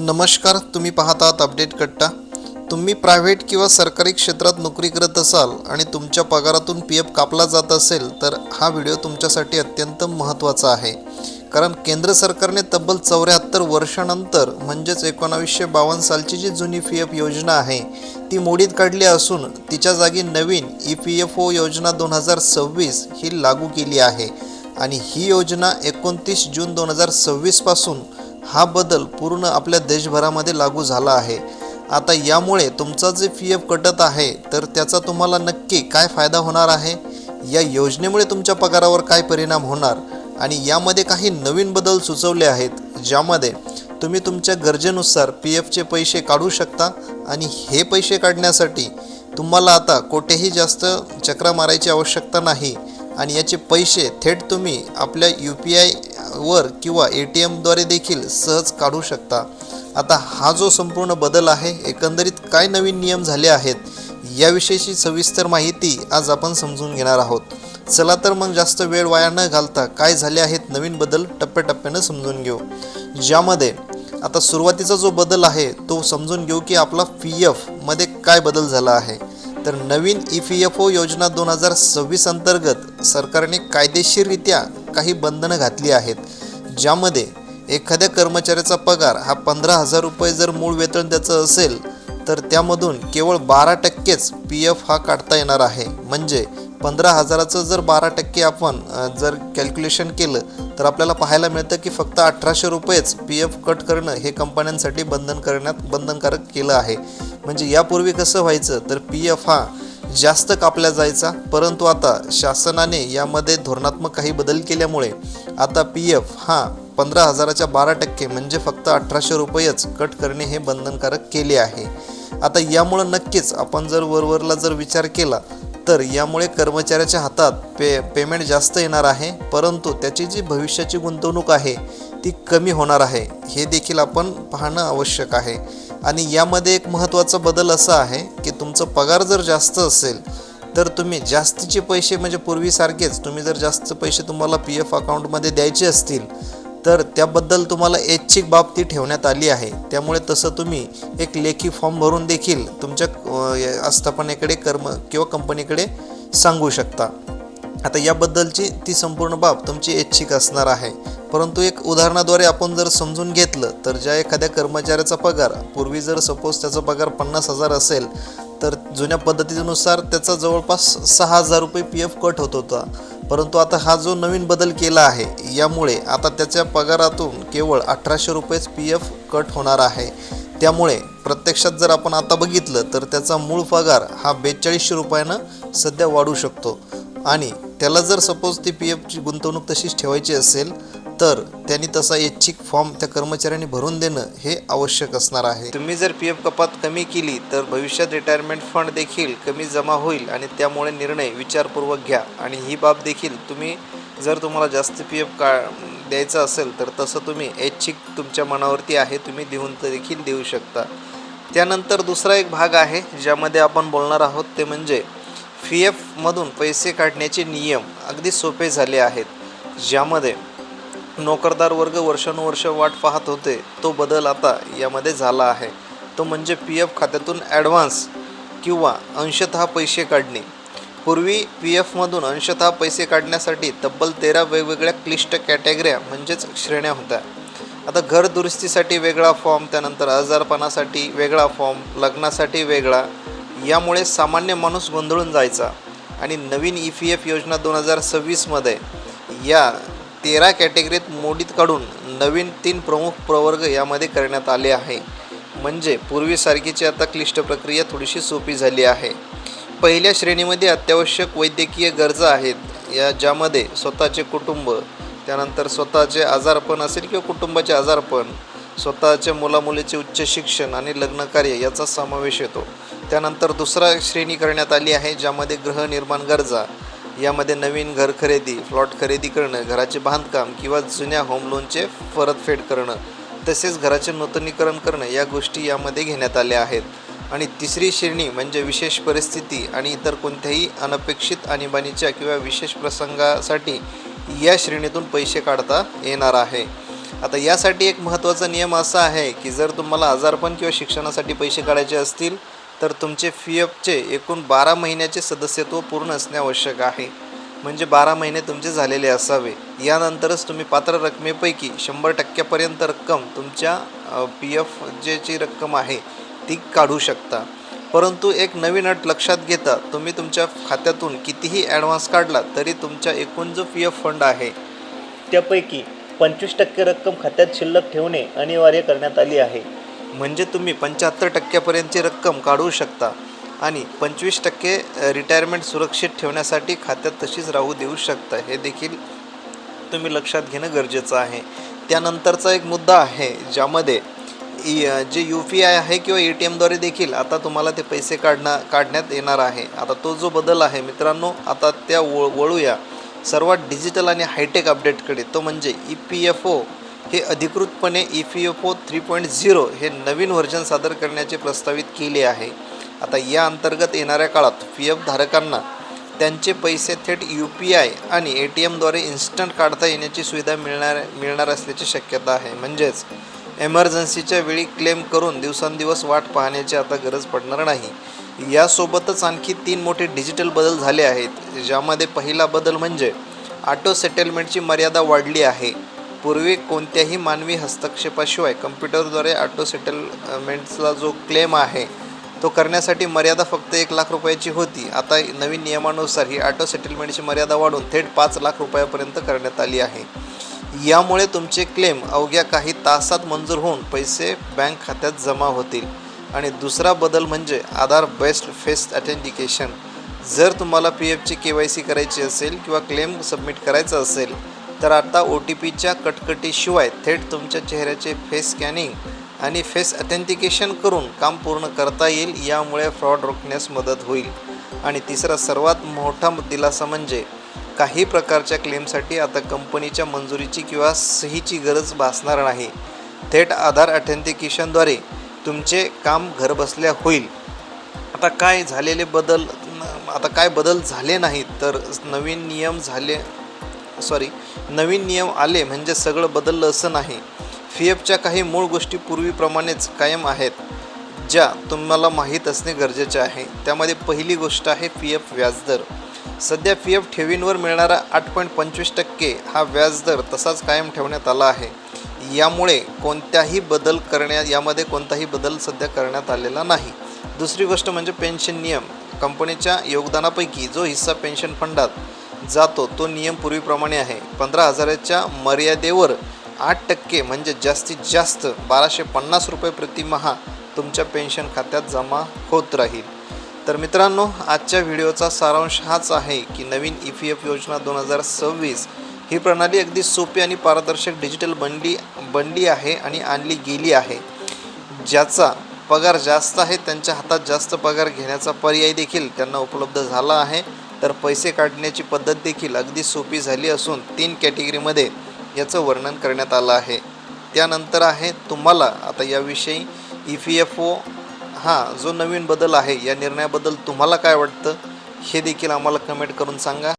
नमस्कार, तुम्ही पाहत आहात अपडेट कट्टा। तुम्ही प्रायव्हेट किंवा सरकारी क्षेत्रात नोकरी करत असाल आणि तुमच्या पगारातून पी एफ कापला जात असेल तर हा व्हिडिओ तुमच्यासाठी अत्यंत महत्त्वाचा आहे। कारण केंद्र सरकारने तब्बल 74 वर्षानंतर म्हणजेच 1952 सालची जी जुनी पी एफ योजना आहे ती मोडीत काढली असून तिच्या जागी नवीन ई पी एफ ओ योजना 2026 ही लागू केली आहे। आणि ही योजना 29 जून 2026 पासून हा बदल पूर्ण आपल्या देशभरामध्ये लागू झाला आहे। आता यामुळे तुमचा जे पी एफ कटत आहे तर त्याचा तुम्हाला नक्की काय फायदा होणार आहे, या योजनेमुळे तुमच्या पगारावर काय परिणाम होणार आणि यामध्ये काही नवीन बदल सुचवले आहेत ज्यामध्ये तुम्ही तुमच्या गरजेनुसार पी एफचे पैसे काढू शकता। आणि हे पैसे काढण्यासाठी तुम्हाला आता कोठेही जास्त चक्रा मारायची आवश्यकता नाही आणि याचे पैसे थेट तुम्ही आपल्या UPI किंवा ATMद्वारे देखील सहज काढू शकता। आता हा जो संपूर्ण बदल आहे, एकंदरीत काय नवीन नियम झाले आहेत याविषयीची सविस्तर माहिती आज आपण समजून घेणार आहोत। चला तर मग जास्त वेळ वाया न घालता काय झाले आहेत नवीन बदल टप्प्याटप्प्यानं समजून घेऊ। ज्यामध्ये आता सुरुवातीचा जो बदल आहे तो समजून घेऊ की आपला PF मध्ये काय बदल झाला आहे। तर नवीन EPFO योजना 2026 अंतर्गत सरकारने कायदेशीररित्या काही बंधनं घातली आहेत, ज्यामध्ये एखाद्या कर्मचाऱ्याचा पगार हा 15,000 रुपये जर मूळ वेतन त्याचं असेल तर त्यामधून केवळ 12%च PF हा काढता येणार आहे। म्हणजे 15,000चं जर 12% आपण जर कॅल्क्युलेशन केलं तर आपल्याला पाहायला मिळतं की फक्त 1800 रुपयेच PF कट करणं हे कंपन्यांसाठी बंधनकारक केलं आहे। म्हणजे यापूर्वी कसं व्हायचं तर PF हा जास्त कापला जायचा, परंतु आता शासनाने यामध्ये धोरणात्मक काही बदल केल्यामुळे आता PF हा 15,000च्या 12% म्हणजे फक्त 1800 रुपयेच कट करणे हे बंधनकारक केले आहे। आता यामुळं नक्कीच आपण जर वरवरला जर विचार केला तर यामुळे कर्मचाऱ्याच्या हातात पेमेंट जास्त येणार आहे, परंतु त्याची जी भविष्याची गुंतवणूक आहे ती कमी होणार आहे, हे देखील आपण पाहणं आवश्यक आहे। आणि यामध्ये एक महत्त्वाचा बदल असा आहे की तुमचा पगार जर जास्त असेल तर तुम्ही जास्तीचे पैसे म्हणजे पूर्वीसारखेच तुम्ही जर जास्त पैसे तुम्हाला PF अकाउंटमध्ये द्यायचे असतील तर त्याबद्दल तुम्हाला ऐच्छिक बाब ती ठेवण्यात आली आहे। त्यामुळे तसं तुम्ही एक लेखी फॉर्म भरून देखील तुमच्या आस्थापनेकडे किंवा कंपनीकडे सांगू शकता। आता याबद्दलची ती संपूर्ण बाब तुमची ऐच्छिक असणार आहे, परंतु एक उदाहरणाद्वारे आपण जर समजून घेतलं तर ज्या एखाद्या कर्मचाऱ्याचा पगार पूर्वी जर सपोज त्याचा पगार 50,000 असेल तर जुन्या पद्धतीनुसार त्याचा जवळपास 6,000 रुपये PF कट होत होता, परंतु आता हा जो नवीन बदल केला आहे यामुळे आता त्याच्या पगारातून केवळ 1800 रुपयेच PF कट होणार आहे। त्यामुळे प्रत्यक्षात जर आपण आता बघितलं तर त्याचा मूळ पगार हा 4200 रुपयानं सध्या वाढू शकतो। आणि त्याला जर सपोज ती PFची गुंतवणूक तशीच ठेवायची असेल तर त्यांनी तसा ऐच्छिक फॉर्म त्या कर्मचाऱ्यांनी भरून देणं हे आवश्यक असणार आहे। तुम्ही जर PF कपात कमी केली तर भविष्यात रिटायरमेंट फंड देखील कमी जमा होईल आणि त्यामुळे निर्णय विचारपूर्वक घ्या। आणि ही बाब देखील तुम्ही जर तुम्हाला जास्त PF द्यायचं असेल तर तसं तुम्ही ऐच्छिक तुमच्या मनावरती आहे, तुम्ही देखील देऊ शकता। त्यानंतर दुसरा एक भाग आहे ज्यामध्ये आपण बोलणार आहोत ते म्हणजे PF मधून पैसे काढण्याचे नियम अगदी सोपे झाले आहेत। ज्यामध्ये नोकरदार वर्ग वर्षानुवर्ष वाट पाहत होते तो बदल आता यामध्ये झाला आहे, तो म्हणजे PF खात्यातून ॲडव्हान्स किंवा अंशतः पैसे काढणे। पूर्वी PF मधून अंशतः पैसे काढण्यासाठी तब्बल 13 वेगवेगळ्या क्लिष्ट कॅटेगऱ्या म्हणजेच श्रेण्या होत्या। आता घर दुरुस्तीसाठी वेगळा फॉर्म, त्यानंतर आजारपणासाठी वेगळा फॉर्म, लग्नासाठी वेगळा, यामुळे सामान्य माणूस गोंधळून जायचा। आणि नवीन EPF योजना 2026 मध्ये या 13 कॅटेगरीत मोडीत काढून नवीन 3 प्रमुख प्रवर्ग यामध्ये करण्यात आले आहे। म्हणजे पूर्वीसारखीची आता क्लिष्ट प्रक्रिया थोडीशी सोपी झाली आहे। पहिल्या श्रेणीमध्ये अत्यावश्यक वैद्यकीय गरजा आहेत, ज्यामध्ये स्वतःचे कुटुंब, त्यानंतर स्वतःचे आजारपण असेल किंवा कुटुंबाचे आजारपण, स्वतःच्या मुलामुलीचे उच्च शिक्षण आणि लग्नकार्य याचा समावेश येतो। त्यानंतर दुसरा श्रेणी करण्यात आली आहे ज्यामध्ये गृहनिर्माण गरजा, यामध्ये नवीन घर खरेदी, प्लॉट खरेदी करणं, घराचे बांधकाम किंवा जुन्या होम लोनचे परतफेड करणं, तसेच घराचे नूतनीकरण करणं या गोष्टी यामध्ये घेण्यात आल्या आहेत। आणि तिसरी श्रेणी म्हणजे विशेष परिस्थिती आणि इतर कोणत्याही अनपेक्षित आणीबाणीच्या किंवा विशेष प्रसंगासाठी या श्रेणीतून पैसे काढता येणार आहे। आता यासाठी एक महत्त्वाचा नियम असा आहे की जर तुम्हाला आजारपण किंवा शिक्षणासाठी पैसे काढायचे असतील तर तुमचे PFचे एकूण 12 महिन्याचे सदस्यत्व पूर्ण असणे आवश्यक आहे. म्हणजे 12 महिने तुमचे झालेले असावे. यानंतरच तुम्ही पात्र रकमेपैकी 100% रक्कम तुमच्या PF जी रक्कम आहे ती काढू शकता. परंतु एक नवीन अट लक्षात घेता तुम्ही तुमच्या खात्यातून कितीही ॲडव्हान्स काढला तरी तुमच्या एकूण जो PF फंड आहे त्यापैकी 25% रक्कम खात्यात शिल्लक ठेवणे अनिवार्य करण्यात आली आहे. म्हणजे तुम्ही 75%पर्यंतची रक्कम काढू शकता आणि 25% रिटायरमेंट सुरक्षित ठेवण्यासाठी खात्यात तशीच राहू देऊ शकता. हे देखील तुम्ही लक्षात घेणं गरजेचं आहे. त्यानंतरचा एक मुद्दा आहे ज्यामध्ये जे UPI आहे किंवा ATMद्वारे देखील आता तुम्हाला ते पैसे काढण्यात येणार आहे. आता तो जो बदल आहे मित्रांनो, आता त्या वळूया सर्वात डिजिटल आणि हायटेक अपडेटकडे. तो म्हणजे EPFO हे अधिकृतपणे EPFO 3.0 हे नवीन व्हर्जन सादर करण्याचे प्रस्तावित केले आहे. आता या अंतर्गत येणाऱ्या काळात PF धारकांना त्यांचे पैसे थेट UPI आणि ATMद्वारे इन्स्टंट काढता येण्याची सुविधा मिळणार असल्याची शक्यता आहे. म्हणजेच एमर्जन्सीच्या वेळी क्लेम करून दिवसांदिवस वाट पाहण्याची आता गरज पडणार नाही. यासोबतच आणखी 3 मोठे डिजिटल बदल झाले आहेत. ज्यामध्ये पहिला बदल म्हणजे ऑटो सेटलमेंटची मर्यादा वाढली आहे. पूर्वी कोणत्याही मानवी हस्तक्षेपाशिवाय कम्प्युटरद्वारे ऑटो सेटलमेंटचा जो क्लेम आहे तो करण्यासाठी मर्यादा फक्त 1 लाख रुपयाची होती. आता नवीन नियमानुसार ही ऑटो सेटलमेंटची मर्यादा वाढून थेट 5 लाख रुपयापर्यंत करण्यात आली आहे. यामुळे तुमचे क्लेम अवघ्या काही तासात मंजूर होऊन पैसे बँक खात्यात जमा होतील. आणि दुसरा बदल म्हणजे आधार बेस्ड फेस ऑथेंटिकेशन. जर तुम्हाला PFची KYC करायची असेल किंवा क्लेम सबमिट करायचा असेल तर आता OTPच्या कटकटीशिवाय थेट तुमच्या चेहऱ्याचे फेस स्कॅनिंग आणि फेस ऑथेंटिकेशन करून काम पूर्ण करता येईल. यामुळे फ्रॉड रोखण्यास मदत होईल. आणि तिसरा सर्वात मोठा दिलासा म्हणजे काही प्रकारच्या क्लेमसाठी आता कंपनीच्या मंजुरीची किंवा सहीची गरज भासणार नाही. थेट आधार ऑथेंटिकेशनद्वारे तुमचे काम घरबसल्या होईल. आता काय बदल झाले नाहीत तर नवीन नियम आले म्हणजे सगळं बदललं असं नाही. PFच्या काही मूळ गोष्टी पूर्वीप्रमाणेच कायम आहेत ज्या तुम्हाला माहीत असणे गरजेचे आहे. त्यामध्ये पहिली गोष्ट आहे PF व्याजदर. सध्या PF ठेवींवर मिळणारा 8.25% हा व्याजदर तसाच कायम ठेवण्यात आला आहे. यामुळे कोणताही बदल सध्या करण्यात आलेला नाही. दुसरी गोष्ट म्हणजे पेन्शन नियम. कंपनीच्या योगदानापैकी जो हिस्सा पेन्शन फंडात जातो तो नियम पूर्वीप्रमाणे आहे. 15,000च्या मर्यादेवर 8% म्हणजे जास्तीत जास्त 1250 रुपये प्रतिमाह तुमच्या पेन्शन खात्यात जमा होत राहील. तर मित्रांनो, आजच्या व्हिडिओचा सारांश हाच आहे की नवीन EPF योजना 2026 ही प्रणाली अगदी सोपी आणि पारदर्शक डिजिटल बनली आहे आणि आणली गेली आहे. ज्याचा पगार जास्त आहे त्यांच्या हातात जास्त पगार घेण्याचा पर्याय देखील त्यांना उपलब्ध झाला आहे. तर पैसे काढण्याची पद्धत देखील अगदी सोपी झाली असून 3 कॅटेगरीमध्ये याचं वर्णन करण्यात आलं आहे. त्यानंतर आहे तुम्हाला आता याविषयी EPFO जो नवीन बदल आहे या निर्णयाबद्दल तुम्हाला काय वाटतं हे देखील आम्हाला कमेंट करून सांगा.